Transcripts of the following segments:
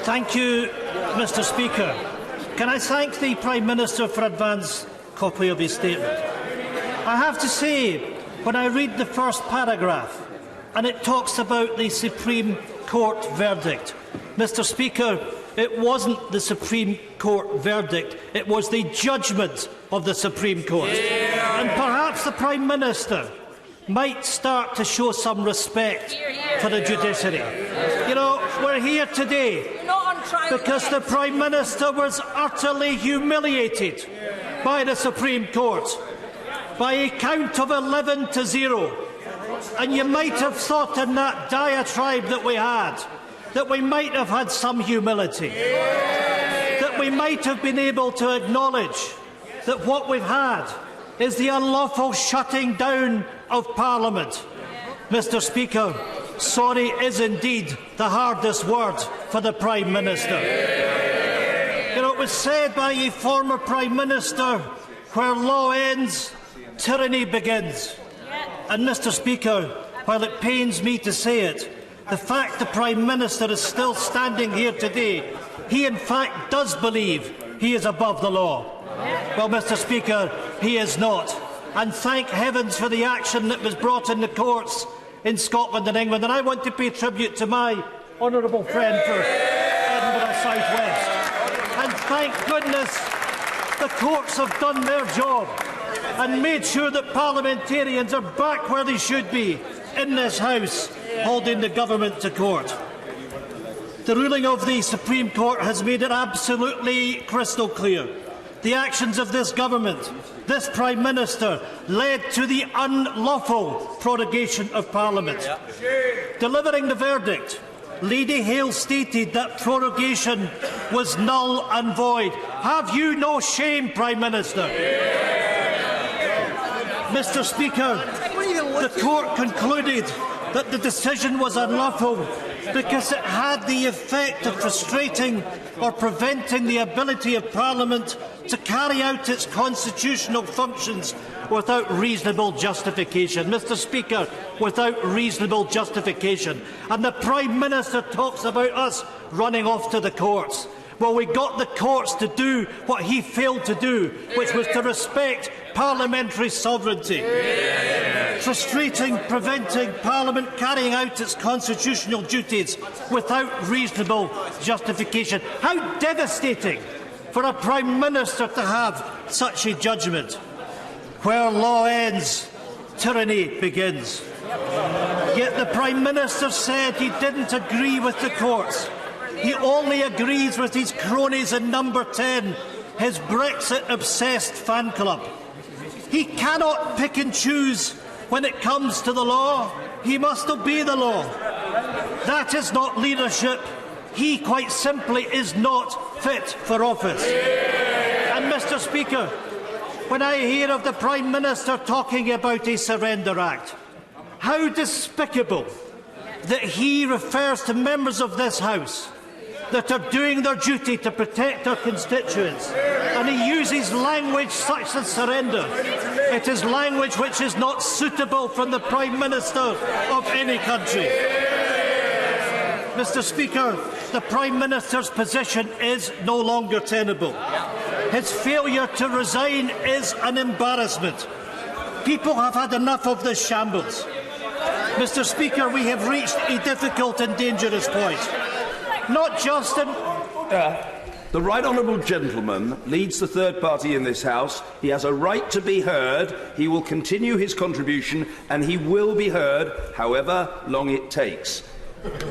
Thank you, Mr. Speaker. Can I thank the Prime Minister for an advance copy of his statement? I have to say, when I read the first paragraph, and it talks about the Supreme Court verdict, Mr. Speaker, it wasn't the Supreme Court verdict, it was the judgment of the Supreme Court. Yeah. And perhaps the Prime Minister might start to show some respect for the judiciary. You know, we're here today because the Prime Minister was utterly humiliated by the Supreme Court by a count of 11-0. And you might have thought in that diatribe that we had that we might have had some humility, that we might have been able to acknowledge that what we've had is the unlawful shutting down of Parliament. Mr. Speaker, sorry is indeed the hardest word for the Prime Minister. You know, it was said by a former Prime Minister, where law ends, tyranny begins. And Mr. Speaker, while it pains me to say it, the fact the Prime Minister is still standing here today, he in fact does believe he is above the law. Well, Mr. Speaker, he is not. And thank heavens for the action that was brought in the courts in Scotland and England. And I want to pay tribute to my honourable friend for Edinburgh South West. And thank goodness the courts have done their job and made sure that parliamentarians are back where they should be, in this House, holding the government to court. The ruling of the Supreme Court has made it absolutely crystal clear. The actions of this government, this Prime Minister, led to the unlawful prorogation of Parliament. Delivering the verdict, Lady Hale stated that prorogation was null and void. Have you no shame, Prime Minister? Mr. Speaker, the court concluded that the decision was unlawful because it had the effect of frustrating or preventing the ability of Parliament to carry out its constitutional functions without reasonable justification. Mr. Speaker, without reasonable justification. And the Prime Minister talks about us running off to the courts. Well, we got the courts to do what he failed to do, which was to respect parliamentary sovereignty. Frustrating, preventing Parliament carrying out its constitutional duties without reasonable justification. How devastating for a Prime Minister to have such a judgment. Where law ends, tyranny begins. Yet the Prime Minister said he didn't agree with the courts. He only agrees with his cronies in Number 10, his Brexit-obsessed fan club. He cannot pick and choose when it comes to the law. He must obey the law. That is not leadership. He, quite simply, is not fit for office. And, Mr. Speaker, when I hear of the Prime Minister talking about a Surrender Act, how despicable that he refers to members of this House that are doing their duty to protect our constituents, and he uses language such as surrender. It is language which is not suitable from the Prime Minister of any country. Mr. Speaker, the Prime Minister's position is no longer tenable. His failure to resign is an embarrassment. People have had enough of this shambles. Mr. Speaker, we have reached a difficult and dangerous point. Not just in... The right honourable gentleman leads the third party in this House. He has a right to be heard. He will continue his contribution and he will be heard however long it takes.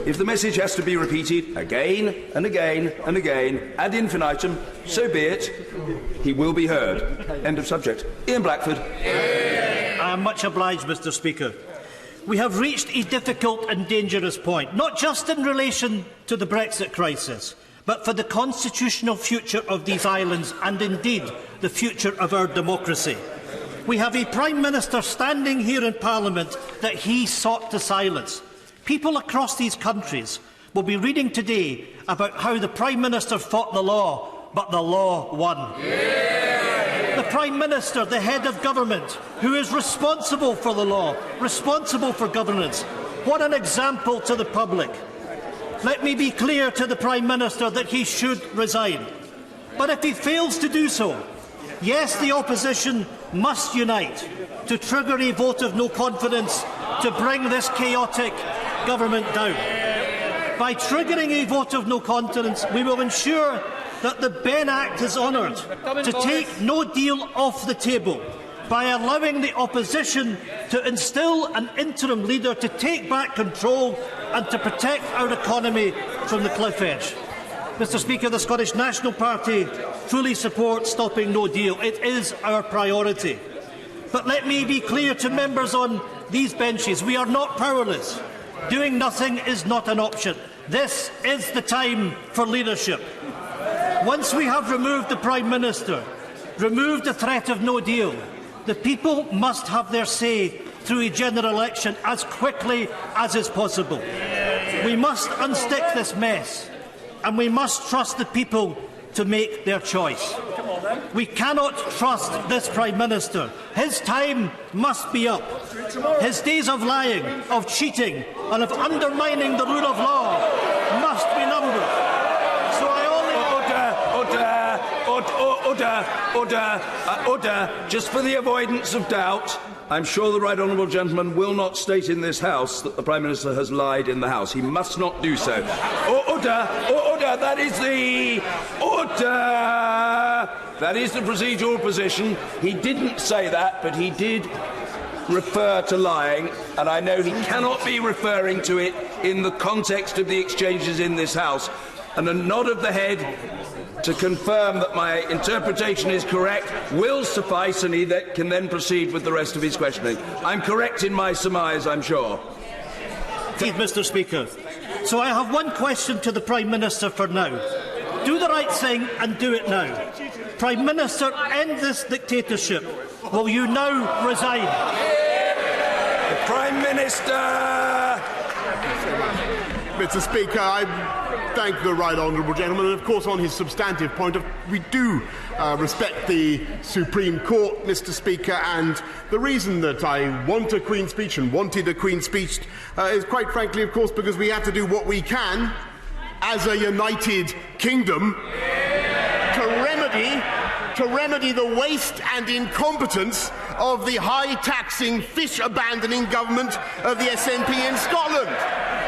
If the message has to be repeated again and again and again ad infinitum, so be it. He will be heard. End of subject. Ian Blackford. I am much obliged, Mr. Speaker. We have reached a difficult and dangerous point, not just in relation to the Brexit crisis, but for the constitutional future of these islands and indeed the future of our democracy. We have a Prime Minister standing here in Parliament that he sought to silence. People across these countries will be reading today about how the Prime Minister fought the law, but the law won. The Prime Minister, the head of government, who is responsible for the law, responsible for governance. What an example to the public. let me be clear to the Prime Minister that he should resign. But if he fails to do so, yes, the opposition must unite to trigger a vote of no confidence to bring this chaotic government down. By triggering a vote of no confidence, we will ensure that the Benn Act is honoured to take no deal off the table by allowing the opposition to instil an interim leader to take back control and to protect our economy from the cliff edge. Mr. Speaker, the Scottish National Party fully supports stopping no deal. It is our priority. But let me be clear to members on these benches, we are not powerless. Doing nothing is not an option. This is the time for leadership. Once we have removed the Prime Minister, removed the threat of no deal, the people must have their say through a general election as quickly as is possible. We must unstick this mess, and we must trust the people to make their choice. We cannot trust this Prime Minister. His time must be up. His days of lying, of cheating and of undermining the rule of law must be numbered. So I Order. Just for the avoidance of doubt, I'm sure the right honourable gentleman will not state in this House that the Prime Minister has lied in the House. He must not do so. Order. That is the order. That is the procedural position. He didn't say that, but he did refer to lying, and I know he cannot be referring to it in the context of the exchanges in this House. And a nod of the head to confirm that my interpretation is correct will suffice, and he can then proceed with the rest of his questioning. I'm correct in my surmise, I'm sure. Mr. Speaker. So I have one question to the Prime Minister for now. Do the right thing and do it now. Prime Minister, end this dictatorship. Will you now resign? The Prime Minister! Mr. Speaker, I thank the right honourable gentleman, and of course on his substantive point, we do respect the Supreme Court, Mr. Speaker, and the reason that I want a Queen's speech and wanted a Queen's speech is quite frankly, of course, because we have to do what we can as a united kingdom to remedy the waste and incompetence of the high-taxing, fish-abandoning government of the SNP in Scotland.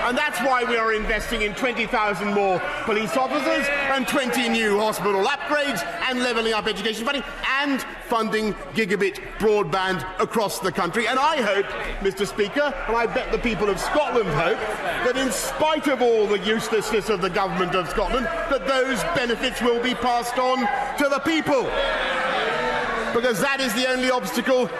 And that's why we are investing in 20,000 more police officers and 20 new hospital upgrades and levelling up education funding and funding gigabit broadband across the country. And I hope, Mr. Speaker, and I bet the people of Scotland hope, that in spite of all the uselessness of the government of Scotland, that those benefits will be passed on to the people. Because that is the only obstacle